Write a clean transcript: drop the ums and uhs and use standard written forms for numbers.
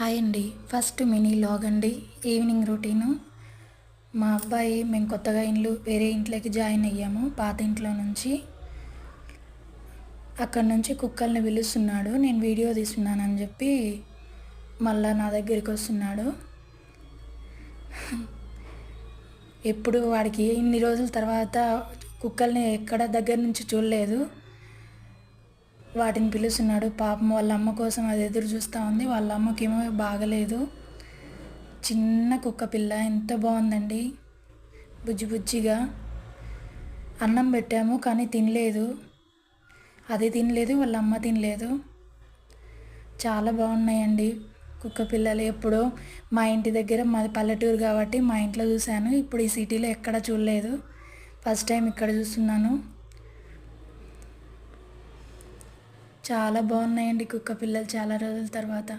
Hi అండి. First mini log అండి. Evening routine. మా అబ్బాయి మేము కొత్తగా వేరే ఇంట్లోకి జాయిన్ అయ్యాము పాత ఇంట్లో నుంచి. అక్కడి నుంచి కుక్కల్ని పిలుస్తున్నాడు. నేను వీడియో తీస్తున్నానని చెప్పి మళ్ళా నా దగ్గరికి వస్తున్నాడు. ఎప్పుడు వాడికి ఇన్ని రోజుల తర్వాత కుక్కల్ని ఎక్కడ దగ్గర నుంచి చూడలేదు. వాటిని పిలుస్తున్నాడు. పాపం వాళ్ళ అమ్మ కోసం అది ఎదురు చూస్తూ ఉంది. వాళ్ళ అమ్మకేమో బాగలేదు. చిన్న కుక్క పిల్ల ఎంత బాగుందండి, బుజ్జి బుజ్జిగా. అన్నం పెట్టాము కానీ తినలేదు. అది తినలేదు, వాళ్ళ అమ్మ తినలేదు. చాలా బాగున్నాయండి కుక్క పిల్లలు. ఎప్పుడో మా ఇంటి దగ్గర, మాది పల్లెటూరు కాబట్టి మా ఇంట్లో చూశాను. ఇప్పుడు ఈ సిటీలో ఎక్కడ చూడలేదు. ఫస్ట్ టైం ఇక్కడ చూస్తున్నాను. చాలా బాగున్నాయండి కుక్క పిల్లలు చాలా రోజుల తర్వాత.